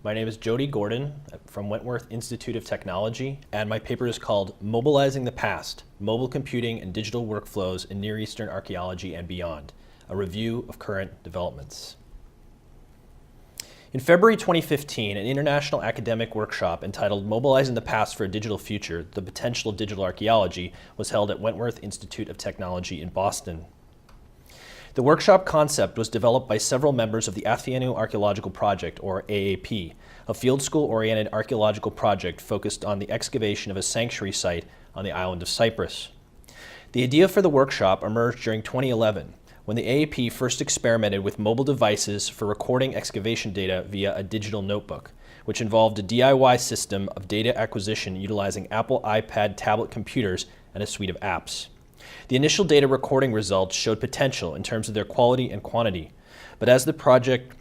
My name is Jody Gordon from Wentworth Institute of Technology, and my paper is called Mobilizing the Past, Mobile Computing and Digital Workflows in Near Eastern Archaeology and Beyond, a review of current developments. In February 2015, an international academic workshop entitled Mobilizing the Past for a Digital Future, The Potential of Digital Archaeology, was held at Wentworth Institute of Technology in Boston. The workshop concept was developed by several members of the Athienou Archaeological Project, or AAP, a field school-oriented archaeological project focused on the excavation of a sanctuary site on the island of Cyprus. The idea for the workshop emerged during 2011, when the AAP first experimented with mobile devices for recording excavation data via a digital notebook, which involved a DIY system of data acquisition utilizing Apple iPad tablet computers and a suite of apps. The initial data recording results showed potential in terms of their quality and quantity, but as the project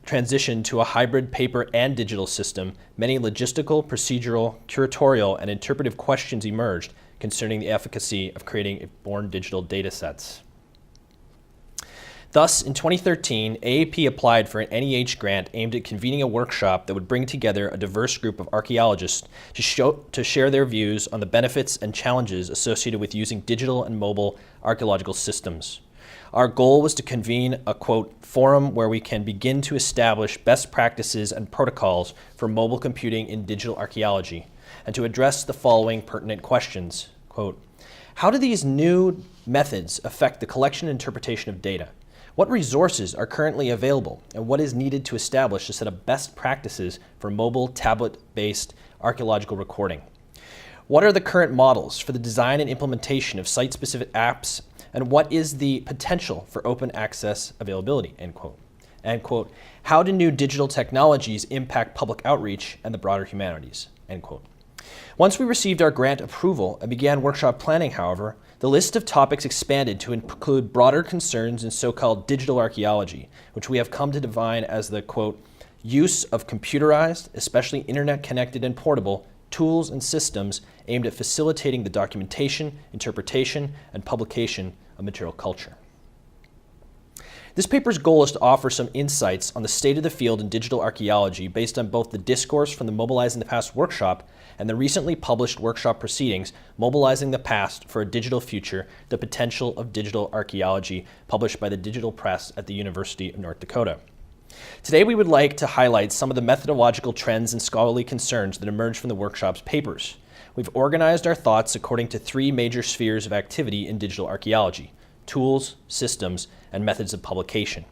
transitioned to a hybrid paper and digital system, many logistical, procedural, curatorial, and interpretive questions emerged concerning the efficacy of creating born digital data sets. Thus, in 2013, AAP applied for an NEH grant aimed at convening a workshop that would bring together a diverse group of archaeologists to share their views on the benefits and challenges associated with using digital and mobile archaeological systems. Our goal was to convene a, quote, forum where we can begin to establish best practices and protocols for mobile computing in digital archaeology, and to address the following pertinent questions. Quote, how do these new methods affect the collection and interpretation of data? What resources are currently available, and what is needed to establish a set of best practices for mobile, tablet-based archaeological recording? What are the current models for the design and implementation of site-specific apps, and what is the potential for open access availability, end quote. And quote, how do new digital technologies impact public outreach and the broader humanities, end quote. Once we received our grant approval and began workshop planning, however, the list of topics expanded to include broader concerns in so-called digital archaeology, which we have come to define as the, quote, use of computerized, especially internet-connected and portable, tools and systems aimed at facilitating the documentation, interpretation, and publication of material culture. This paper's goal is to offer some insights on the state of the field in digital archaeology based on both the discourse from the Mobilizing the Past workshop and the recently published workshop proceedings, Mobilizing the Past for a Digital Future, The Potential of Digital Archaeology, published by the Digital Press at the University of North Dakota. Today we would like to highlight some of the methodological trends and scholarly concerns that emerged from the workshop's papers. We've organized our thoughts according to three major spheres of activity in digital archaeology: tools, systems, and methods of publication.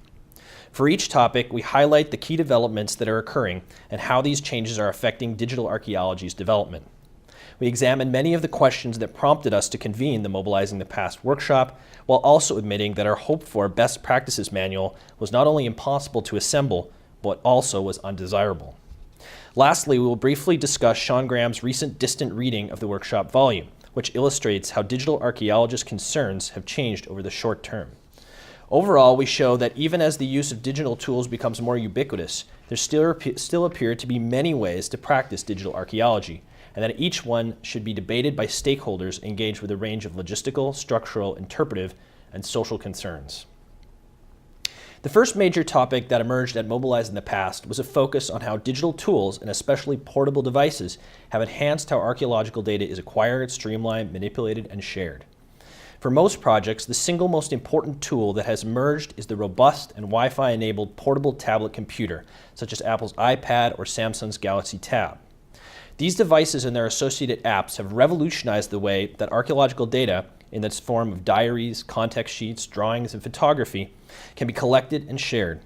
For each topic, we highlight the key developments that are occurring and how these changes are affecting digital archaeology's development. We examine many of the questions that prompted us to convene the Mobilizing the Past workshop, while also admitting that our hoped-for best practices manual was not only impossible to assemble, but also was undesirable. Lastly, we will briefly discuss Sean Graham's recent distant reading of the workshop volume, which illustrates how digital archaeologists' concerns have changed over the short term. Overall, we show that even as the use of digital tools becomes more ubiquitous, there still appear to be many ways to practice digital archaeology, and that each one should be debated by stakeholders engaged with a range of logistical, structural, interpretive, and social concerns. The first major topic that emerged at Mobilizing the Past was a focus on how digital tools, and especially portable devices, have enhanced how archaeological data is acquired, streamlined, manipulated, and shared. For most projects, the single most important tool that has emerged is the robust and Wi-Fi enabled portable tablet computer, such as Apple's iPad or Samsung's Galaxy Tab. These devices and their associated apps have revolutionized the way that archaeological data, in its form of diaries, context sheets, drawings, and photography, can be collected and shared.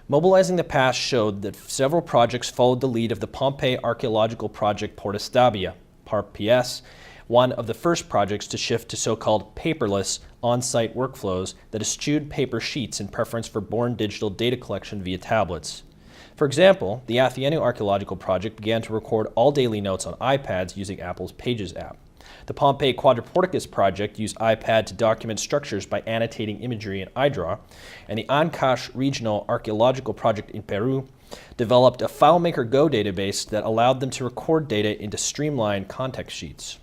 Mobilizing the Past showed that several projects followed the lead of the Pompeii Archaeological Project Porta Stabia, PARP-PS, one of the first projects to shift to so-called paperless on-site workflows that eschewed paper sheets in preference for born digital data collection via tablets. For example, the Athienou Archaeological Project began to record all daily notes on iPads using Apple's Pages app. The Pompeii Quadriporticus Project used iPad to document structures by annotating imagery in iDraw, and the Ancash Regional Archaeological Project in Peru developed a FileMaker Go database that allowed them to record data into streamlined context sheets.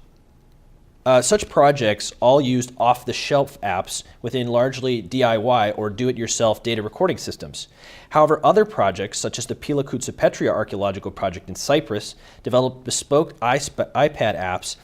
Such projects all used off-the-shelf apps within largely DIY or do-it-yourself data recording systems. However, other projects, such as the Pila Kutsa-Petria Archaeological project in Cyprus, developed bespoke iPad apps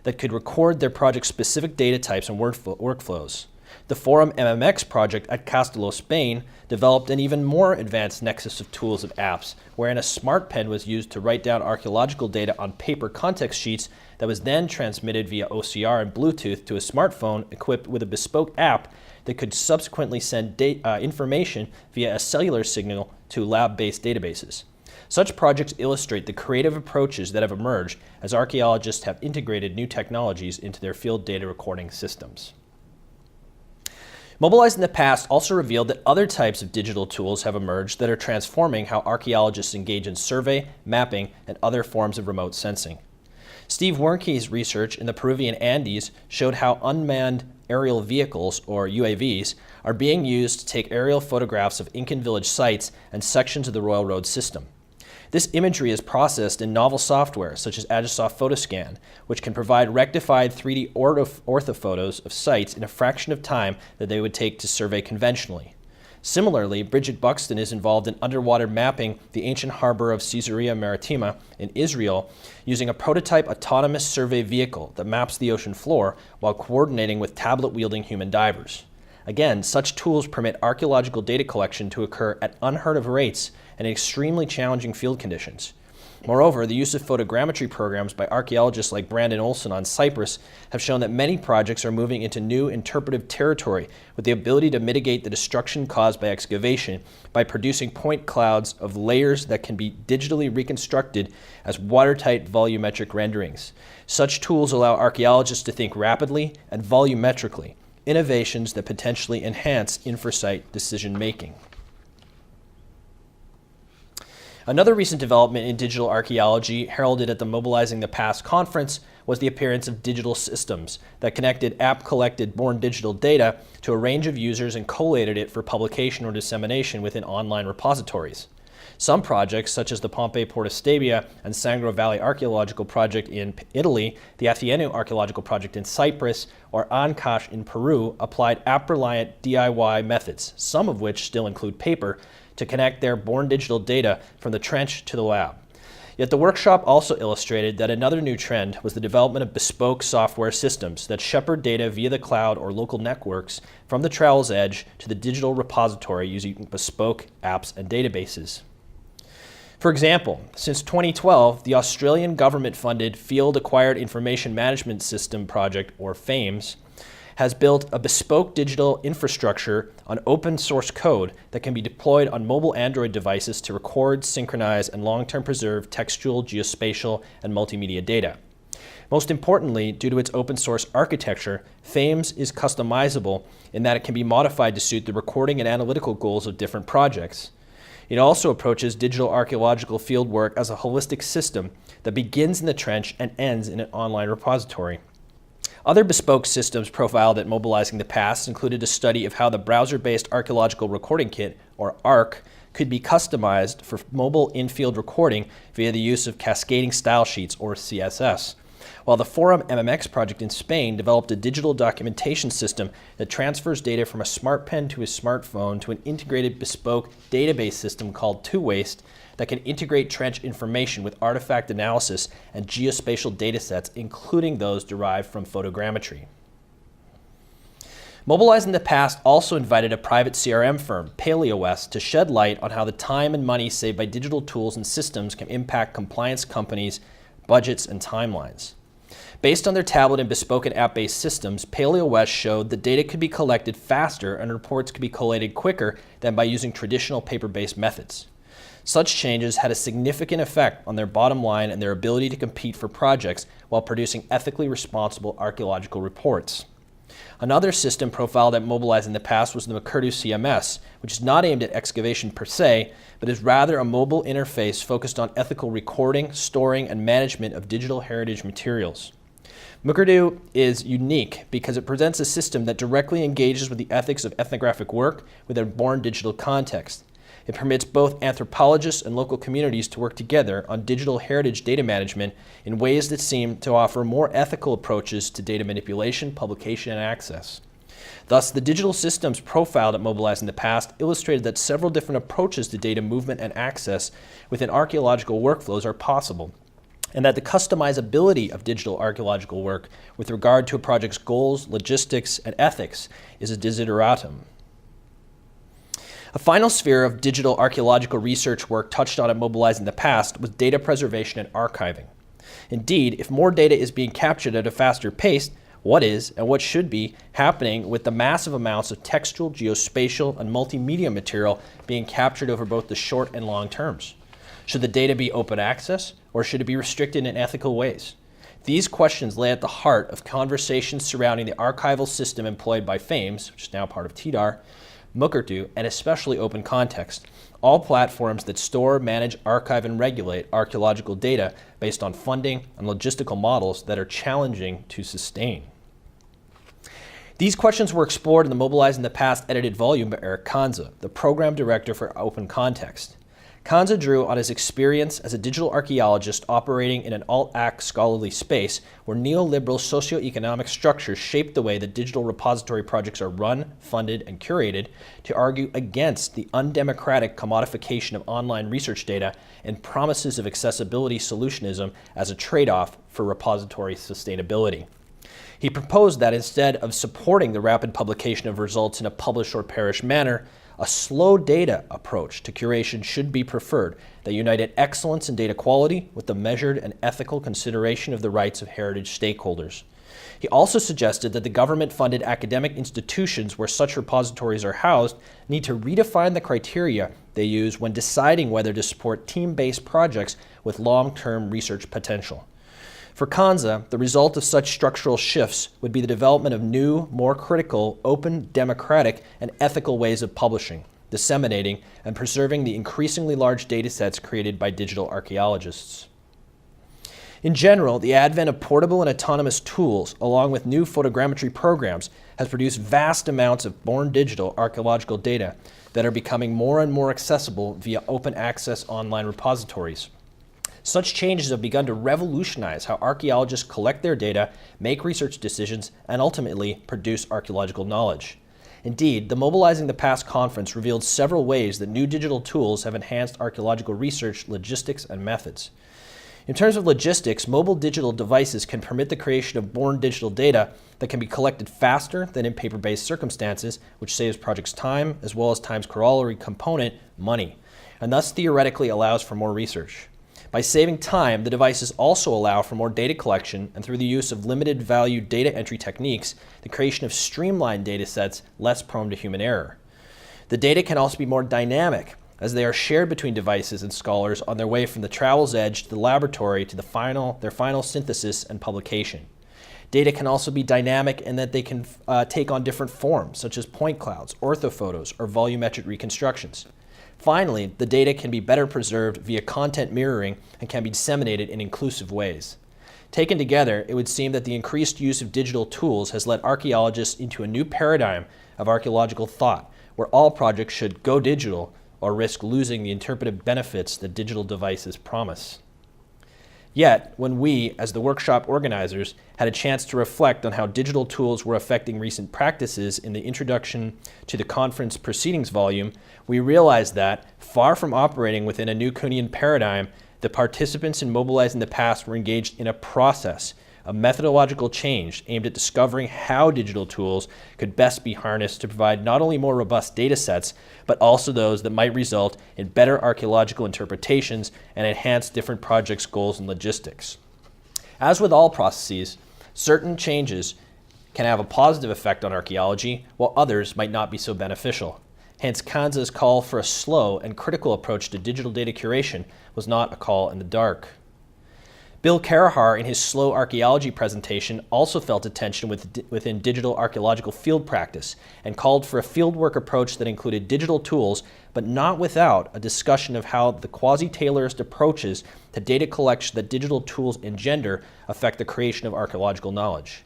that could record their project-specific data types and workflows. The Forum MMX project at Castelló, Spain, developed an even more advanced nexus of tools and apps, wherein a smart pen was used to write down archaeological data on paper context sheets that was then transmitted via OCR and Bluetooth to a smartphone equipped with a bespoke app that could subsequently send information via a cellular signal to lab-based databases. Such projects illustrate the creative approaches that have emerged as archaeologists have integrated new technologies into their field data recording systems. Mobilizing in the past also revealed that other types of digital tools have emerged that are transforming how archaeologists engage in survey, mapping, and other forms of remote sensing. Steve Wernke's research in the Peruvian Andes showed how unmanned aerial vehicles, or UAVs, are being used to take aerial photographs of Incan village sites and sections of the Royal Road system. This imagery is processed in novel software such as Agisoft Photoscan, which can provide rectified 3D orthophotos of sites in a fraction of time that they would take to survey conventionally. Similarly, Bridget Buxton is involved in underwater mapping the ancient harbor of Caesarea Maritima in Israel using a prototype autonomous survey vehicle that maps the ocean floor while coordinating with tablet-wielding human divers. Again, such tools permit archaeological data collection to occur at unheard of rates and in extremely challenging field conditions. Moreover, the use of photogrammetry programs by archaeologists like Brandon Olson on Cyprus have shown that many projects are moving into new interpretive territory with the ability to mitigate the destruction caused by excavation by producing point clouds of layers that can be digitally reconstructed as watertight volumetric renderings. Such tools allow archaeologists to think rapidly and volumetrically, innovations that potentially enhance infosight decision-making. Another recent development in digital archaeology heralded at the Mobilizing the Past conference was the appearance of digital systems that connected app-collected born digital data to a range of users and collated it for publication or dissemination within online repositories. Some projects, such as the Pompei Porta Stabia and Sangro Valley Archaeological project in Italy, the Athienou Archaeological project in Cyprus, or Ancash in Peru, applied app-reliant DIY methods, some of which still include paper, to connect their born digital data from the trench to the lab. Yet the workshop also illustrated that another new trend was the development of bespoke software systems that shepherd data via the cloud or local networks from the travel's edge to the digital repository using bespoke apps and databases. For example, since 2012, the Australian government-funded Field Acquired Information Management System project, or FAMES, has built a bespoke digital infrastructure on open source code that can be deployed on mobile Android devices to record, synchronize, and long-term preserve textual, geospatial, and multimedia data. Most importantly, due to its open source architecture, FAMES is customizable in that it can be modified to suit the recording and analytical goals of different projects. It also approaches digital archaeological fieldwork as a holistic system that begins in the trench and ends in an online repository. Other bespoke systems profiled at Mobilizing the Past included a study of how the browser-based archaeological recording kit, or ARC, could be customized for mobile in-field recording via the use of cascading style sheets, or CSS, while the Forum MMX project in Spain developed a digital documentation system that transfers data from a smart pen to a smartphone to an integrated bespoke database system called 2Waste that can integrate trench information with artifact analysis and geospatial datasets, including those derived from photogrammetry. Mobilizing in the Past also invited a private CRM firm, PaleoWest, to shed light on how the time and money saved by digital tools and systems can impact compliance companies' budgets and timelines. Based on their tablet and bespoke and app-based systems, PaleoWest showed that data could be collected faster and reports could be collated quicker than by using traditional paper-based methods. Such changes had a significant effect on their bottom line and their ability to compete for projects while producing ethically responsible archaeological reports. Another system profiled at Mobilizing the Past was the McCurdy CMS, which is not aimed at excavation per se, but is rather a mobile interface focused on ethical recording, storing, and management of digital heritage materials. McCurdy is unique because it presents a system that directly engages with the ethics of ethnographic work within a born digital context. It permits both anthropologists and local communities to work together on digital heritage data management in ways that seem to offer more ethical approaches to data manipulation, publication, and access. Thus, the digital systems profiled at Mobilizing the Past illustrated that several different approaches to data movement and access within archaeological workflows are possible, and that the customizability of digital archaeological work with regard to a project's goals, logistics, and ethics is a desideratum. A final sphere of digital archaeological research work touched on at Mobilizing the Past was data preservation and archiving. Indeed, if more data is being captured at a faster pace, what is and what should be happening with the massive amounts of textual, geospatial, and multimedia material being captured over both the short and long terms? Should the data be open access, or should it be restricted in ethical ways? These questions lay at the heart of conversations surrounding the archival system employed by FAMES, which is now part of TDAR, Mukurtu, and especially Open Context, all platforms that store, manage, archive, and regulate archaeological data based on funding and logistical models that are challenging to sustain. These questions were explored in the Mobilizing the Past edited volume by Eric Kanza, the program director for Open Context. Kanza drew on his experience as a digital archaeologist operating in an alt-ac scholarly space where neoliberal socioeconomic structures shape the way that digital repository projects are run, funded, and curated to argue against the undemocratic commodification of online research data and promises of accessibility solutionism as a trade-off for repository sustainability. He proposed that instead of supporting the rapid publication of results in a publish or perish manner, a slow data approach to curation should be preferred that united excellence in data quality with the measured and ethical consideration of the rights of heritage stakeholders. He also suggested that the government-funded academic institutions where such repositories are housed need to redefine the criteria they use when deciding whether to support team-based projects with long-term research potential. For Kanza, the result of such structural shifts would be the development of new, more critical, open, democratic, and ethical ways of publishing, disseminating, and preserving the increasingly large data sets created by digital archaeologists. In general, the advent of portable and autonomous tools, along with new photogrammetry programs, has produced vast amounts of born digital archaeological data that are becoming more and more accessible via open access online repositories. Such changes have begun to revolutionize how archaeologists collect their data, make research decisions, and ultimately produce archaeological knowledge. Indeed, the Mobilizing the Past conference revealed several ways that new digital tools have enhanced archaeological research, logistics, and methods. In terms of logistics, mobile digital devices can permit the creation of born digital data that can be collected faster than in paper-based circumstances, which saves projects time, as well as time's corollary component, money, and thus theoretically allows for more research. By saving time, the devices also allow for more data collection and through the use of limited value data entry techniques, the creation of streamlined data sets less prone to human error. The data can also be more dynamic as they are shared between devices and scholars on their way from the travel's edge to the laboratory to their final synthesis and publication. Data can also be dynamic in that they can take on different forms, such as point clouds, orthophotos, or volumetric reconstructions. Finally, the data can be better preserved via content mirroring and can be disseminated in inclusive ways. Taken together, it would seem that the increased use of digital tools has led archaeologists into a new paradigm of archaeological thought, where all projects should go digital or risk losing the interpretive benefits that digital devices promise. Yet, when we, as the workshop organizers, had a chance to reflect on how digital tools were affecting recent practices in the introduction to the conference proceedings volume, we realized that, far from operating within a Newtonian paradigm, the participants in Mobilizing the Past were engaged in a process, a methodological change aimed at discovering how digital tools could best be harnessed to provide not only more robust data sets, but also those that might result in better archaeological interpretations and enhance different projects' goals and logistics. As with all processes, certain changes can have a positive effect on archaeology, while others might not be so beneficial. Hence, Kanza's call for a slow and critical approach to digital data curation was not a call in the dark. Bill Carahar, in his Slow Archaeology presentation, also felt a tension within digital archaeological field practice and called for a fieldwork approach that included digital tools, but not without a discussion of how the quasi-Taylorist approaches to data collection that digital tools engender affect the creation of archaeological knowledge.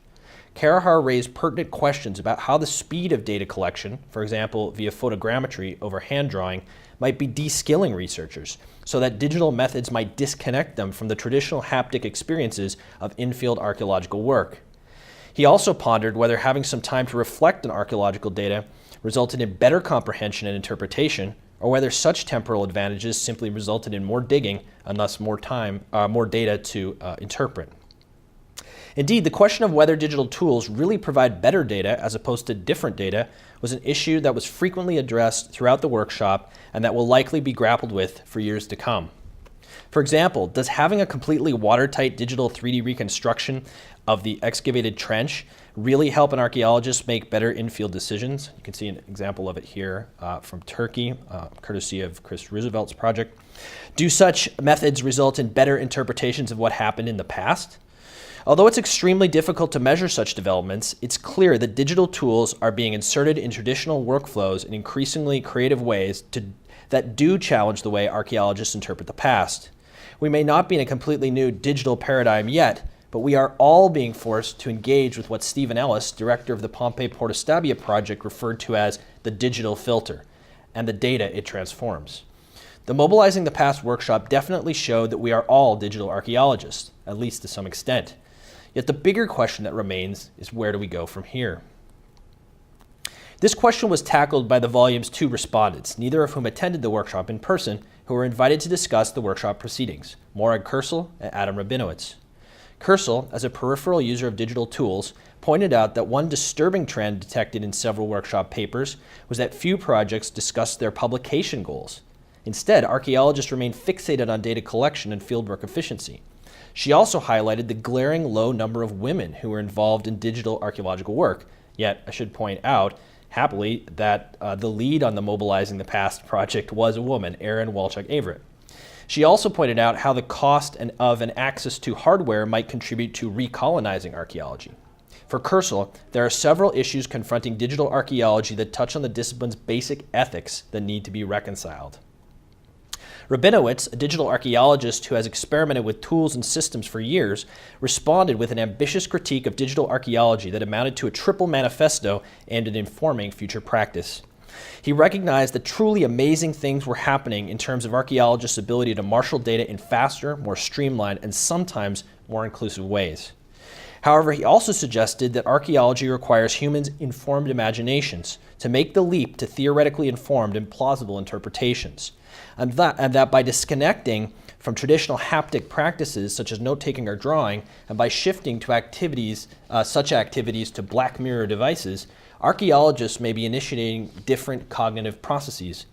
Carahar raised pertinent questions about how the speed of data collection, for example via photogrammetry over hand drawing, might be de-skilling researchers, so that digital methods might disconnect them from the traditional haptic experiences of in-field archaeological work. He also pondered whether having some time to reflect on archaeological data resulted in better comprehension and interpretation, or whether such temporal advantages simply resulted in more digging and thus more data to interpret. Indeed, the question of whether digital tools really provide better data as opposed to different data was an issue that was frequently addressed throughout the workshop and that will likely be grappled with for years to come. For example, does having a completely watertight digital 3D reconstruction of the excavated trench really help an archaeologist make better in-field decisions? You can see an example of it here from Turkey, courtesy of Chris Roosevelt's project. Do such methods result in better interpretations of what happened in the past? Although it's extremely difficult to measure such developments, it's clear that digital tools are being inserted in traditional workflows in increasingly creative ways that do challenge the way archaeologists interpret the past. We may not be in a completely new digital paradigm yet, but we are all being forced to engage with what Stephen Ellis, director of the Pompeii Porta Stabia project, referred to as the digital filter, and the data it transforms. The Mobilizing the Past workshop definitely showed that we are all digital archaeologists, at least to some extent. Yet the bigger question that remains is, where do we go from here? This question was tackled by the volume's 2 respondents, neither of whom attended the workshop in person, who were invited to discuss the workshop proceedings, Morag Kersel and Adam Rabinowitz. Kersel, as a peripheral user of digital tools, pointed out that one disturbing trend detected in several workshop papers was that few projects discussed their publication goals. Instead, archaeologists remained fixated on data collection and fieldwork efficiency. She also highlighted the glaring low number of women who were involved in digital archaeological work, yet I should point out, happily, that the lead on the Mobilizing the Past project was a woman, Erin Walcek Averett. She also pointed out how the cost of and access to hardware might contribute to recolonizing archaeology. For Kersel, there are several issues confronting digital archaeology that touch on the discipline's basic ethics that need to be reconciled. Rabinowitz, a digital archaeologist who has experimented with tools and systems for years, responded with an ambitious critique of digital archaeology that amounted to a triple manifesto aimed at informing future practice. He recognized that truly amazing things were happening in terms of archaeologists' ability to marshal data in faster, more streamlined, and sometimes more inclusive ways. However, he also suggested that archaeology requires humans' informed imaginations to make the leap to theoretically informed and plausible interpretations, and that by disconnecting from traditional haptic practices such as note-taking or drawing, and by shifting to such activities to black mirror devices, archaeologists may be initiating different cognitive processes.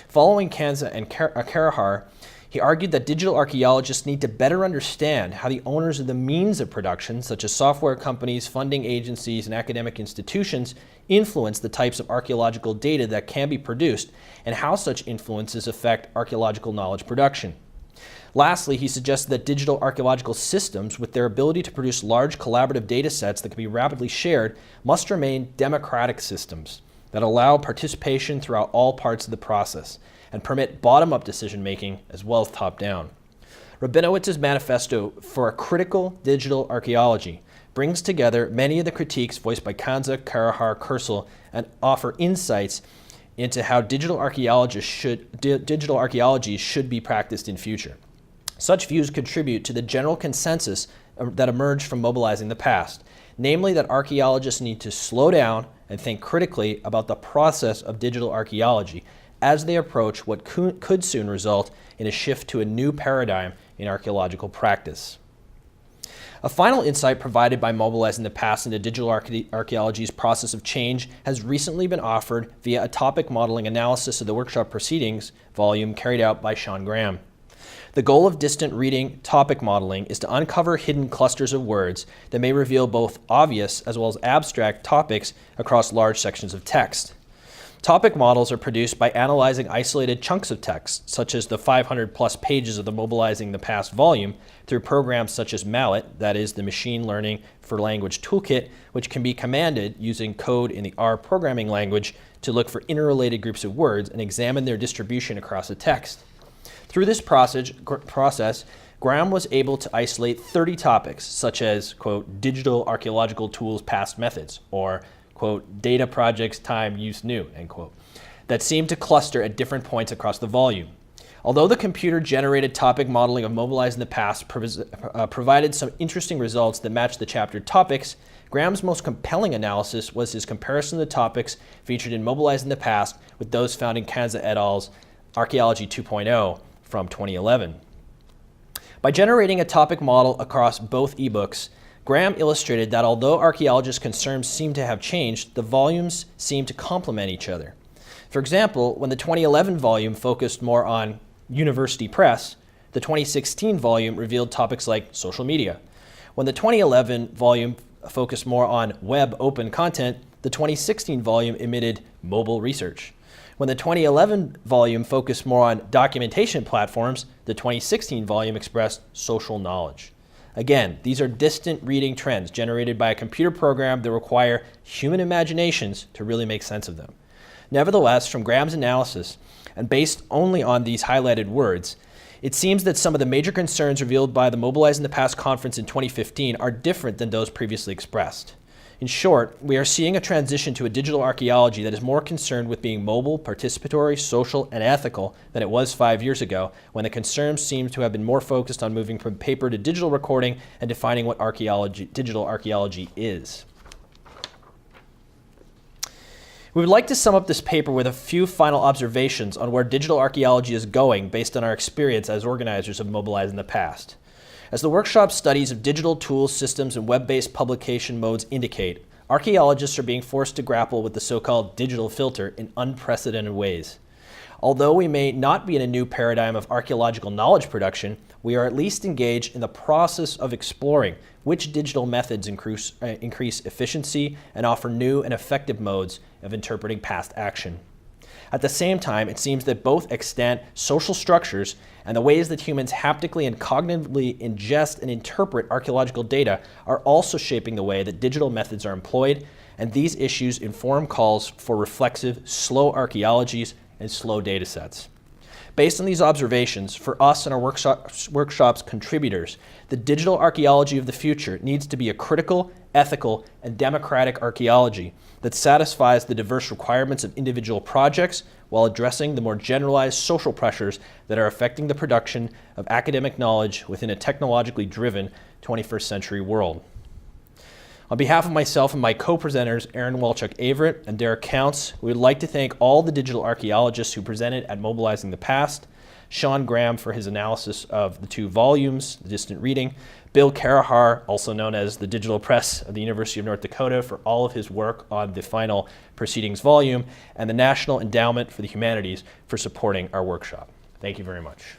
Following Kanza and Carahar, he argued that digital archaeologists need to better understand how the owners of the means of production, such as software companies, funding agencies, and academic institutions, influence the types of archaeological data that can be produced, and how such influences affect archaeological knowledge production. Lastly, he suggested that digital archaeological systems, with their ability to produce large collaborative data sets that can be rapidly shared, must remain democratic systems that allow participation throughout all parts of the process and permit bottom-up decision-making as well as top-down. Rabinowitz's manifesto for a critical digital archaeology brings together many of the critiques voiced by Kanza, Carahar, Kersel, and offer insights into how digital archaeology should be practiced in future. Such views contribute to the general consensus that emerged from Mobilizing the Past, namely that archaeologists need to slow down and think critically about the process of digital archaeology as they approach what could soon result in a shift to a new paradigm in archaeological practice. A final insight provided by Mobilizing the Past into digital archaeology's process of change has recently been offered via a topic modeling analysis of the workshop proceedings volume carried out by Sean Graham. The goal of distant reading topic modeling is to uncover hidden clusters of words that may reveal both obvious as well as abstract topics across large sections of text. Topic models are produced by analyzing isolated chunks of text, such as the 500-plus pages of the Mobilizing the Past volume, through programs such as Mallet, that is the Machine Learning for Language Toolkit, which can be commanded using code in the R programming language to look for interrelated groups of words and examine their distribution across a text. Through this process, Graham was able to isolate 30 topics, such as, quote, digital archaeological tools, past methods, or, quote, data projects, time, use, new, end quote, that seemed to cluster at different points across the volume. Although the computer-generated topic modeling of Mobilizing the Past provided some interesting results that matched the chapter topics, Graham's most compelling analysis was his comparison of the topics featured in Mobilizing the Past with those found in Kanza et al.'s Archaeology 2.0 from 2011. By generating a topic model across both ebooks, Graham illustrated that although archaeologists' concerns seem to have changed, the volumes seem to complement each other. For example, when the 2011 volume focused more on university press, the 2016 volume revealed topics like social media. When the 2011 volume focused more on web open content, the 2016 volume emitted mobile research. When the 2011 volume focused more on documentation platforms, the 2016 volume expressed social knowledge. Again, these are distant reading trends generated by a computer program that require human imaginations to really make sense of them. Nevertheless, from Graham's analysis, and based only on these highlighted words, it seems that some of the major concerns revealed by the Mobilizing the Past conference in 2015 are different than those previously expressed. In short, we are seeing a transition to a digital archaeology that is more concerned with being mobile, participatory, social, and ethical than it was 5 years ago, when the concerns seem to have been more focused on moving from paper to digital recording and defining what digital archaeology is. We would like to sum up this paper with a few final observations on where digital archaeology is going based on our experience as organizers of Mobilizing the Past. As the workshop studies of digital tools, systems, and web-based publication modes indicate, archaeologists are being forced to grapple with the so-called digital filter in unprecedented ways. Although we may not be in a new paradigm of archaeological knowledge production, we are at least engaged in the process of exploring which digital methods increase efficiency and offer new and effective modes of interpreting past action. At the same time, it seems that both extant social structures and the ways that humans haptically and cognitively ingest and interpret archaeological data are also shaping the way that digital methods are employed, and these issues inform calls for reflexive, slow archaeologies and slow data sets. Based on these observations, for us and our workshop's contributors, the digital archaeology of the future needs to be a critical, ethical, and democratic archaeology that satisfies the diverse requirements of individual projects while addressing the more generalized social pressures that are affecting the production of academic knowledge within a technologically driven 21st century world. On behalf of myself and my co-presenters, Erin, Walcek, Averett, and Derek Counts, we would like to thank all the digital archaeologists who presented at Mobilizing the Past, Sean Graham for his analysis of the 2 volumes, The Distant Reading, Bill Carahar, also known as the Digital Press of the University of North Dakota, for all of his work on the final Proceedings volume, and the National Endowment for the Humanities for supporting our workshop. Thank you very much.